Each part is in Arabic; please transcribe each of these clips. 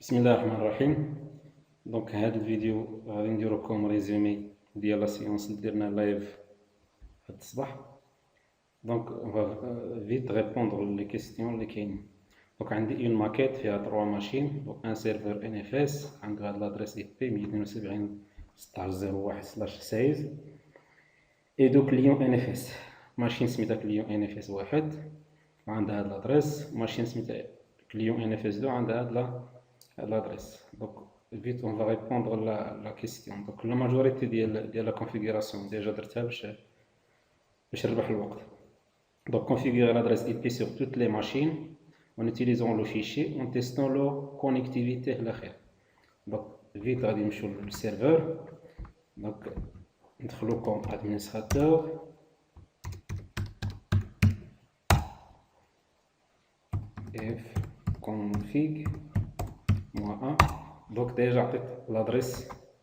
بسم الله الرحمن الرحيم. دونك هذا الفيديو غادي نديرو لكم ريزومي ديال لا سيونس اللي درنا لايف هاد الصباح. دونك فيت ريبوندر لي كيستيون اللي كاينين. دونك عندي اون ماكيت فيها 3 ماشين، دونك ان سيرفر ان اف اس عنده هاد لادريس اي بي 172.16.01/16 اي دو كليون ان اف اس. ماشين سميتها كليون ان اف اس واحد عندها هاد لادريس، ماشين سميتها كليون ان اف اس 2 عندها هاد l'adresse. Donc vite on va répondre la question. Donc la majorité de la configuration déjà درتها باش نربح الوقت. Donc configurer l'adresse IP sur toutes les machines en utilisant le fichier en testant la connectivité الاخير. Donc vite غادي نمشيو للسيرفر. Donc ندخلو comme administrateur fconfig -1. Donc déjà عطيت l'adresse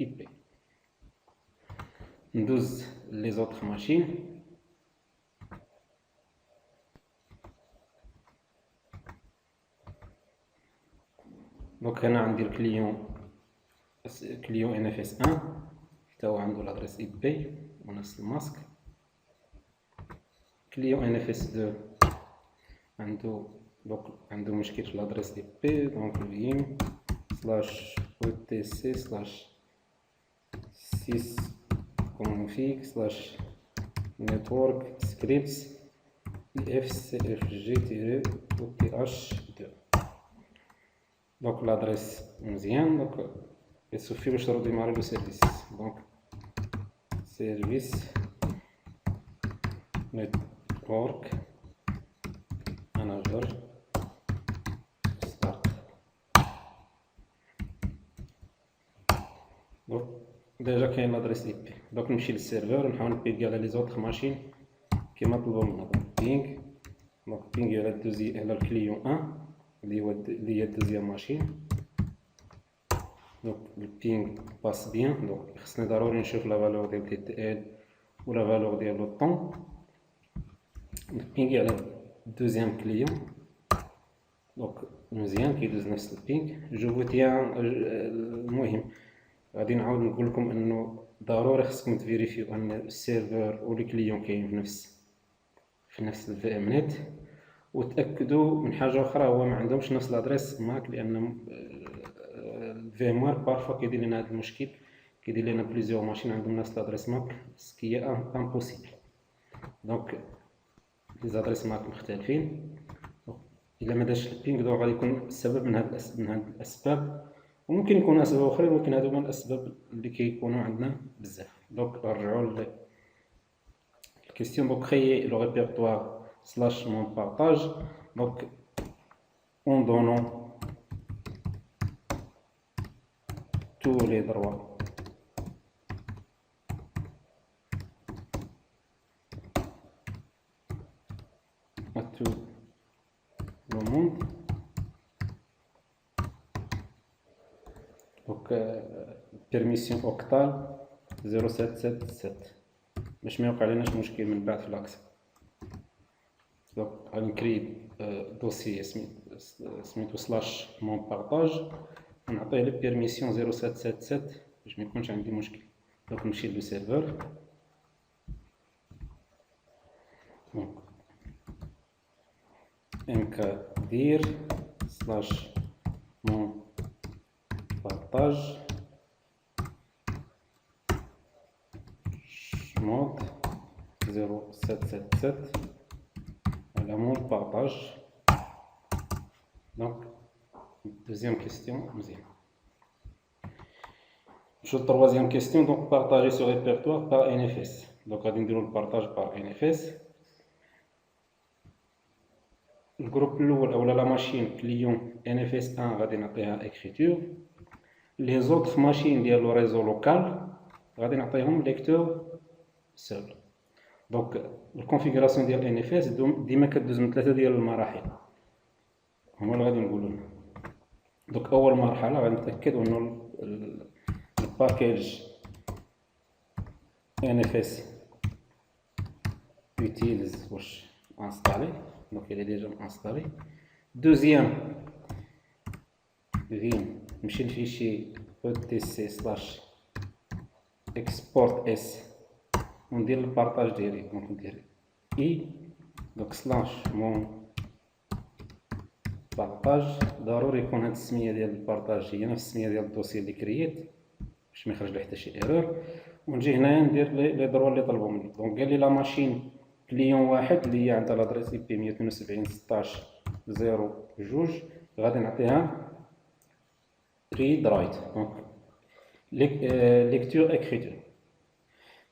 IP. ندوز les autres machines. Donc هنا عندي الكليون NFS 1 حتى هو عنده l'adresse IP ونفس الماسك. كليون NFS 2 عنده مشكل في l'adresse IP. donc vim /etc/sysconfig/network scripts fcfg-oth2. donc l'adresse مزيان. donc il suffit باش redémarrer le service. donc service network manager start. donc déjà كاين l'adresse IP. donc نمشي للسيرفر ونحاول نبيغي على لي زوطخ ماشين كيما طلبوا منا. donc بينغ على الكليون 1 اللي هي الدوزيام ماشين. donc البينغ باس بيان. donc خصني ضروري نشوف لا فالور ديال تي تي ال ولا فالور ديال لو طون. بينغ على الدوزيام كليون. donc مزيان كيدوز نفس البينغ. جو تيان المهم غادي نعاود نقول لكم انه ضروري خصكم تفيريفيو ان السيرفر و لي كليون كاين في نفس الفي ام نت، وتاكدوا من حاجه اخرى هو ما عندهمش نفس لادريس ماك، لان الفي ام وير بارفو كيدير لنا هذا المشكل، كيدير لنا بليزيور ماشين عندهم نفس لادريس ماك سكي امبوسيبل. دونك لي زادريس ماك مختلفين. الا ما داش البينغ دو غادي يكون السبب من هاد الاسباب، وممكن يكون اسباب اخرين، ولكن هادو هما الاسباب اللي كيكونوا عندنا بزاف. دونك نرجعوا للكيستيون. دونك créer le répertoire /mon partage. donc en donnant tous les droits à tout le monde. donc permission octal 0777 باش ما يوقع لناش مشكل من بعد في الاكسس. دونك غادي نكري دوسي سميتو /mon partage ونعطيه لي بيرميسيون 0777 باش ما يكونش عندي مشكل. دونك نمشي لو سيرفر. دونك mkdir /mon partage mode 0777 على mon partage. donc deuxième question مزيان. نمشيو للتروازيام كيستيون. donc partager ce répertoire par NFS. donc غادي نديرو البارطاج par NFS. الجروب الاول اولا لا ماشين كليون NFS 1 غادي نعطيها écriture. لي زوطخ ماشين ديال لو ريزو لوكال غادي نعطيهم ليكتور سول. دونك الكونفيغوراسيون ديال ان اف اس ديما كدوز من 3 ديال المراحل هما اللي غادي نقولوا لنا. دونك اول مرحله غادي نتاكد انه الباكيج ان اف اس utils واش انستالي. دونك il est déjà installé. deuxième vim نمشي لفيشي etc/export s وندير البارطاج ديالي. دونك ندير دوك /mon بارطاج. ضروري يكون هاد السميه ديال البارطاج هي نفس السميه ديال الدوسي اللي كرييت باش ما يخرج لي حتى شي ايرور. ونجي هنايا ندير لي دروا اللي طلبوا مني. دونك قال لي لا ماشين كليون واحد اللي هي عندها لادريس اي بي 172.16.0.2 غادي نعطيها ريد رايت. دونك ليكتور اكريتور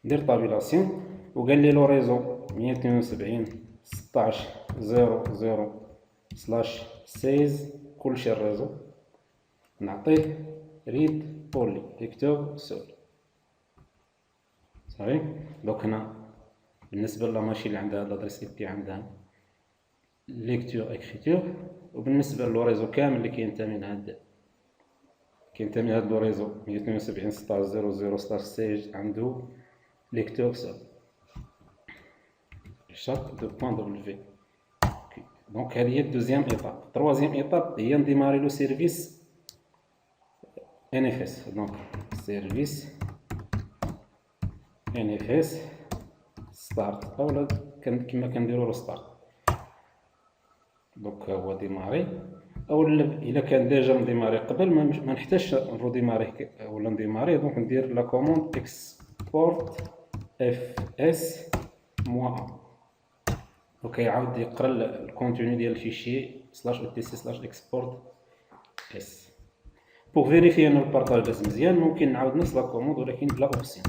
ندير طابيلاسيون. وقال لي لو ريزو 172.16.0.0/16 كلشي الريزو نعطيه ريد اونلي ليكتور سول. صافي. دونك هنا بالنسبه لا ماشين اللي عندها لادريس اي بي عندها ليكتور اكريتور، وبالنسبه لو ريزو كامل اللي كينتمي لهاد لو ريزو 172.0.0/16 عنده ليكتور سول شاط دو بوان دبليو. دونك هذه هي الدوزيام ايطاب. تروازيام ايطاب هي نديماري لو سيرفيس NFS. دونك سيرفيس NFS ستارت اولا كما كنديرو له ستارت. دونك هو ديماري اولا الا كان ديجا مديماري قبل ما نحتاجش نروديماريه ولا نديماريه. دونك ندير لا كوموند اكسبورت fs -1. دونك يعاود يقرا الكونتوني ديال الفيشي /etc/export s. بوغ فيريفي ان البارطاج داز مزيان ممكن نعاود نفس لا كوموند ولكن بلا اوبسيون.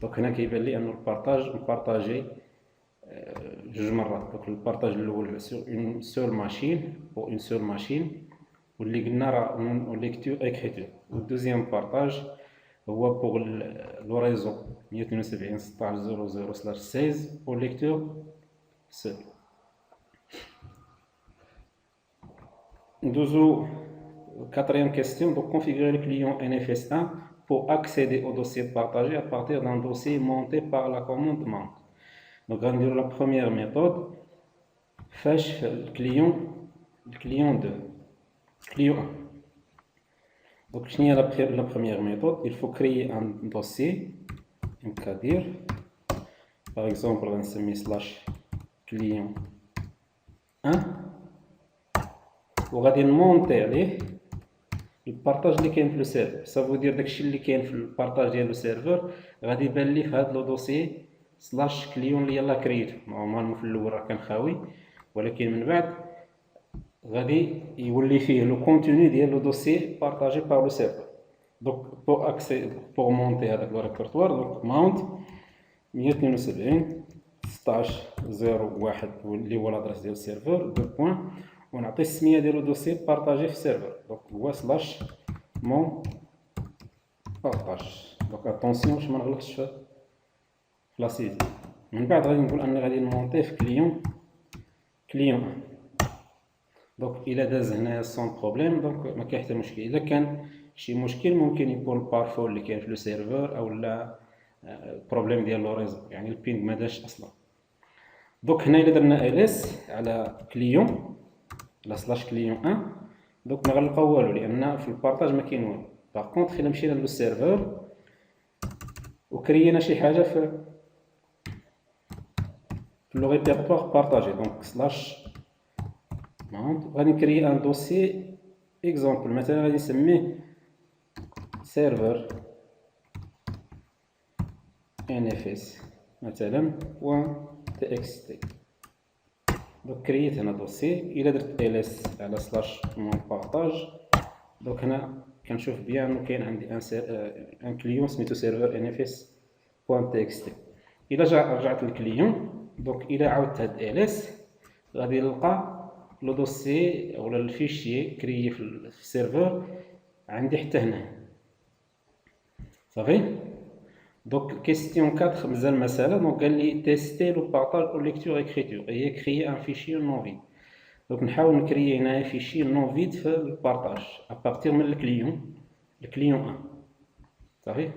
دونك هنا كيبان لي ان البارطاج مبارطاجي جوج مرات. دونك البارطاج الاول سور اون سول ماشين او اون سول ماشين واللي قلنا راه ليكتور اكريتور. والدوزيام بارطاج هو بوغ لو ريزو 172.16.0.0/16 او ليكتور سول. ندوزو quatrième question. Donc configurer le client NFS1 pour accéder au dossier partagé à partir d'un dossier monté par la commande mount. Donc on va la première méthode fetch le client 2 client 1. Donc la première méthode, il faut créer un dossier mkdir par exemple on va /client 1 وغادي نمونطي عليه البارطاج اللي كاين في لو سيرفر. سافو دير داكشي اللي كاين في البارطاج ديال لو سيرفر غادي يبان لي في هذا لو دوسي /كليون اللي يلاه كرييتو. نورمالمون في الاول راه كان خاوي ولكن من بعد غادي يولي فيه لو كونتوني ديال لو دوسي بارطاجي بار لو سيرفر. دونك بو اكسي بو مونطي هذاك لو ريبرتوار. دونك ماونت 172.16.0.1 اللي هو لادريس ديال السيرفر دو بوين ونعطي السميه ديال الدوسي بارطاجي في السيرفر. دونك هو /mon بارطاج. دونك اتونسيون باش ما نغلطش في لاسيدي. من بعد غادي نقول اني غادي نمونطي في كليون 1. دونك الا داز هنايا سون بروبليم دونك ما كاين حتى مشكل. الا كان شي مشكل ممكن يكون البارفو اللي كاين في لو سيرفر او لا بروبليم ديال لو ريزو يعني البينغ ما داش اصلا. دونك هنا الا درنا ls على كليون لا /كليون 1 دونك ما غنلقاو والو لان في البارطاج ما كاين والو. باغ كونطخ الا مشينا لو سيرفر وكرينا شي حاجه في لو ريبرتوار بارطاجي دونك ماونت غادي نكري ان دوسي اكزومبل مثلا غادي نسميه سيرفر NFS مثلا .txt. دونك كرييت هنا دوسي. الا درت ls على /mon بارطاج دونك هنا كنشوف بيان انه كاين عندي ان كليون سميتو سيرفر NFS .txt. الا رجعت للكليون دونك الا عاودت هاد ls غادي نلقى لو دوسي ولا الفيشي كريي في السيرفر عندي حتى هنا. صافي. دونك كيستيون 4 مازال مساله. دونك قال لي تيستي لو بارطاج او ليكتور اكريتور هي كريي ان فيشي نون فيد. دونك نحاول نكريي هنايا فيشي نون فيد في البارطاج ابارتير من الكليون 1. صافي.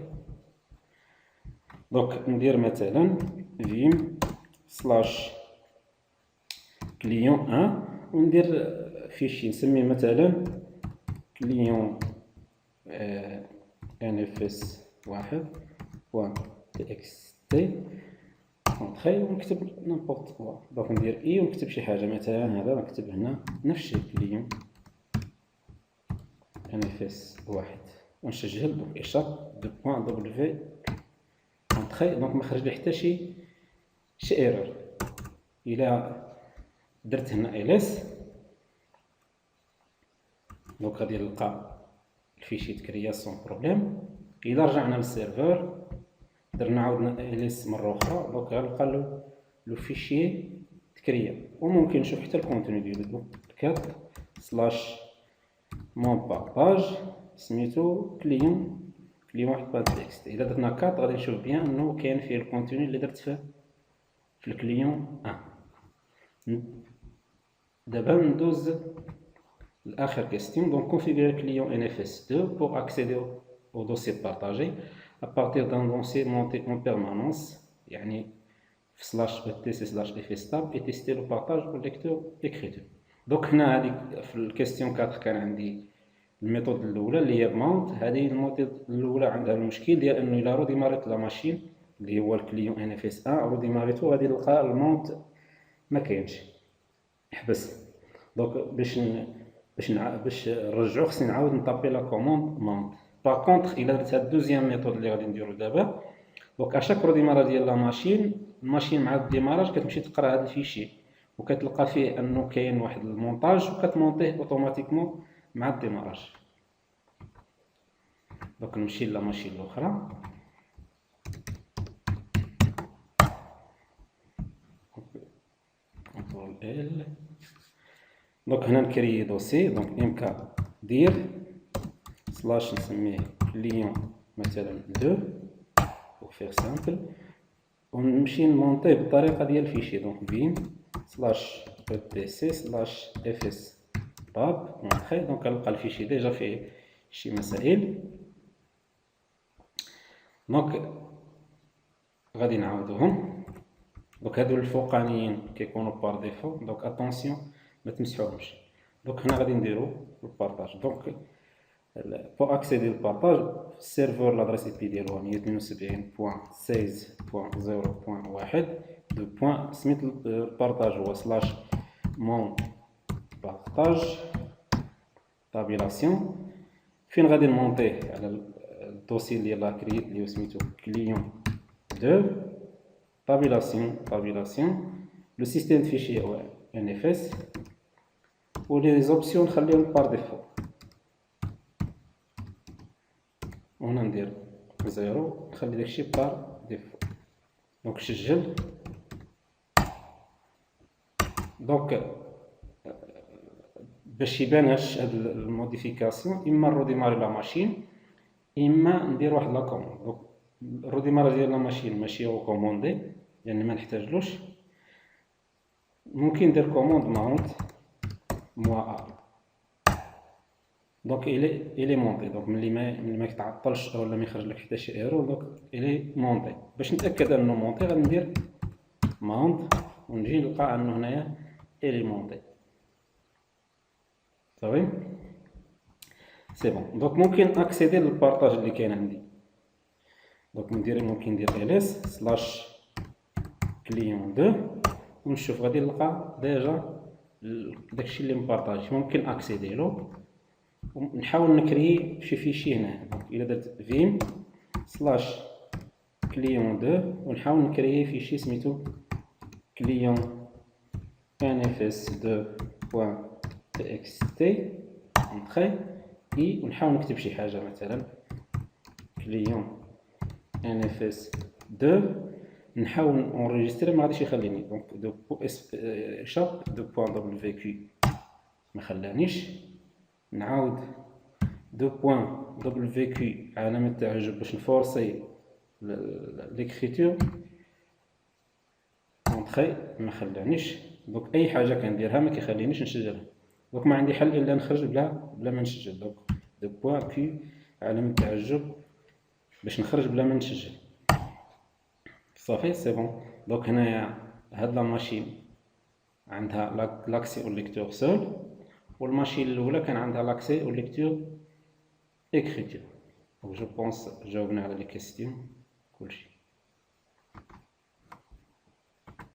دونك ندير مثلا فيم /كليون 1 وندير فيشي نسميه مثلا كليون NFS واحد بوان TXT اونتخي ونكتب نيمبورت كوا. دونك ندير اي ونكتب شي حاجه، مثلا هذا نكتب هنا نفس الشيء كليون NFS واحد ونسجل. دونك اشارة دو بوان دبليو اونتخي. دونك ما خرج لي حتى شي ايرور. الى درت هنا ls دونك غادي نلقى الفيشي تكريا سون بروبليم. الى رجعنا للسيرفر درنا عاودنا ls مره اخرى، دونك غنلقى لو فيشي تكريا. وممكن نشوف حتى الكونتوني ديالو. دونك كات سلاش مون بارطاج سميتو كليون واحد باد تكست. الا درنا كات غادي نشوف بيان انه كاين فيه الكونتوني اللي درت في الكليون 1. دابا ندوز لاخر كيستيون. دونك configurer client NFS2 pour accéder au dossier partagé à partir d'un dossier monté en permanence يعني في /btc/fstab et tester le partage au lecteur écriture. دونك هنا هذيك في الكيستيون 4 كان عندي الميثود الاولى اللي هي ماونت. هذه الميثود الاولى عندها المشكل ديال انه الا رو ديماريت لا ماشين اللي هو الكليون NFS1 رو ديماريتو غادي نلقى الماونت ما كاينش، حبس. دونك باش نرجعو خصني نعاود نطابي لا كوموند ماونت. باغ كونطخ الا درت هاد الدوزيام ميثود اللي غادي نديرو دابا، دونك اشاك رو ديماراج ديال لا الماشين مع الديماراج كتمشي تقرا هاد الفيشي وكتلقى فيه انه كاين واحد المونتاج وكتمونطيه اوتوماتيكمون مع الديماراج. دونك نمشي لا ماشين الاخرى. كنترول ال. دونك هنا نكري دوسي. دونك امك دير سلاش نسميه كليون مثلا 2 pour faire simple ونمشي نمونطيه بالطريقه ديال الفيشي. دونك بيم سلاش btc سلاش fs باب اونتري. دونك نلقى الفيشي ديجا فيه شي مسائل. دونك غادي نعاودوهم. دونك هادو الفوقانيين كيكونوا بار ديفو، دونك اتونسيون ما تمسحوهمش. دونك هنا غادي نديرو البارطاج. دونك pour accéder au partage السيرفر l'adresse IP ديالو 172.16.0.1 دو بوين سميت البارطاج هو سلاش مون بارطاج طابيلاسيون. فين غادي نمونطيه على الدوسي ديال لاكريت اللي سميتو كليون 2 طابيلاسيون لو سيستيم فيشي هو NFS و لي زوبسيون نخليهم بار ديفو. وهنا ندير 0 نخلي داكشي بار ديفو. دونك نسجل. دونك باش يبانش هاد الموديفيكاسيون اما نروديماري لا ماشين اما ندير واحد لا كوموند. دونك الروديماري ديال لا ماشين ماشي ريكوموندي يعني ما نحتاجلوش. ممكن ندير كوموند ماونت موا دونك الي مونطي. دونك ملي ما يتعطلش ولا ما يخرج لك حتى شي ايرور دونك الي مونطي. باش نتاكد انه مونطي غندير ماونت ونجي نلقى انه هنايا الي مونطي صافي سي بون. دونك ممكن اكسيدي للبارطاج اللي كاين عندي. دونك ممكن ندير ls سلاش كليون 2 ونشوف غادي نلقى ديجا داكشي اللي مبارطاجي ممكن اكسيدي له. ونحاول نكري شي فيشي هنا. دونك الا درت فيم سلاش كليون 2 ونحاول نكري فيشي سميتو كليون nfs2.txt اونطري اي ونحاول نكتب شي حاجه مثلا كليون nfs2 نحاول نونجستري ما غاديش يخليني. دونك دو شاب دو بوين دبليو كي ما خلانيش. نعاود دو بوين دبليو كي علامه تعجب باش نفورسي ليكريتور اونطري ما خلانيش. دونك اي حاجه كنديرها ما كيخلينيش نسجلها. دونك ما عندي حل الا نخرج بلا ما نسجل. دونك دو بوين كي علامه تعجب باش نخرج بلا ما نسجل صافي سي بون. دونك هنايا هاد لا ماشين عندها لاكسي او ليكتور سول والماشين الاولى كان عندها لاكسي والليكتور اكريتور. جو بونس جاوبنا على لي كيستيون كلشي.